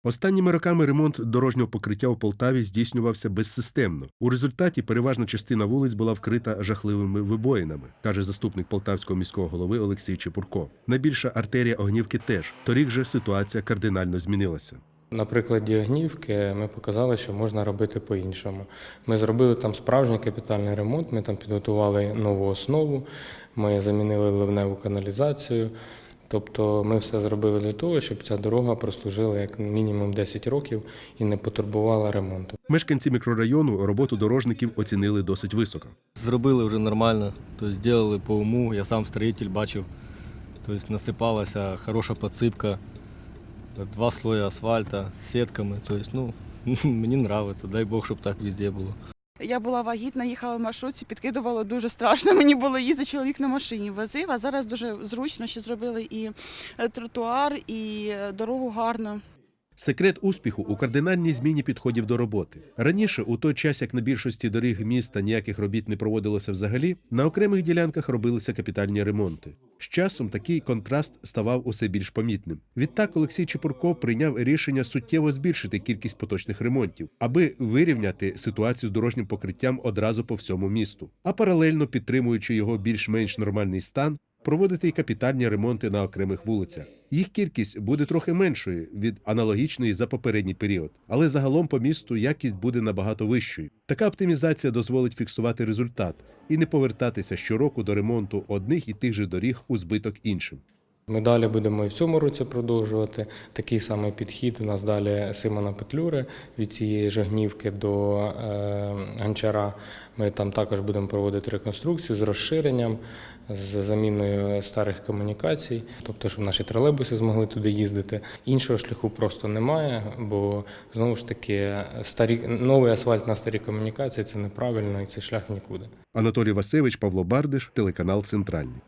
Останніми роками ремонт дорожнього покриття у Полтаві здійснювався безсистемно. У результаті переважна частина вулиць була вкрита жахливими вибоїнами, каже заступник полтавського міського голови Олексій Чепурко. Найбільша артерія Огнівки теж. Торік же ситуація кардинально змінилася. На прикладі Огнівки ми показали, що можна робити по-іншому. Ми зробили там справжній капітальний ремонт, ми там підготували нову основу, ми замінили ливневу каналізацію. Тобто ми все зробили для того, щоб ця дорога прослужила як мінімум 10 років і не потребувала ремонту. Мешканці мікрорайону роботу дорожників оцінили досить високо. Зробили вже нормально, тобто зробили по уму, я сам строїтель бачив, тобто насипалася хороша підсипка, 2 слої асфальту з сітками, тобто, мені подобається, дай Бог, щоб так везде було. Я була вагітна, їхала в маршрутці, підкидувало дуже страшно. Мені було їздити, чоловік на машині возив, а зараз дуже зручно, що зробили і тротуар, і дорогу гарно. Секрет успіху у кардинальній зміні підходів до роботи. Раніше, у той час, як на більшості доріг міста ніяких робіт не проводилося взагалі, на окремих ділянках робилися капітальні ремонти. З часом такий контраст ставав усе більш помітним. Відтак Олексій Чепурко прийняв рішення суттєво збільшити кількість поточних ремонтів, аби вирівняти ситуацію з дорожнім покриттям одразу по всьому місту. А паралельно, підтримуючи його більш-менш нормальний стан, проводити й капітальні ремонти на окремих вулицях. Їх кількість буде трохи меншою від аналогічної за попередній період, але загалом по місту якість буде набагато вищою. Така оптимізація дозволить фіксувати результат і не повертатися щороку до ремонту одних і тих же доріг у збиток іншим. Ми далі будемо і в цьому році продовжувати. Такий самий підхід у нас далі Симона Петлюри від цієї Жогнівки до Гончара. Ми там також будемо проводити реконструкцію з розширенням, з заміною старих комунікацій, тобто, щоб наші тролейбуси змогли туди їздити. Іншого шляху просто немає, бо, знову ж таки, новий асфальт на старі комунікації – це неправильно і це шлях нікуди. Анатолій Васевич, Павло Бардиш, телеканал «Центральний».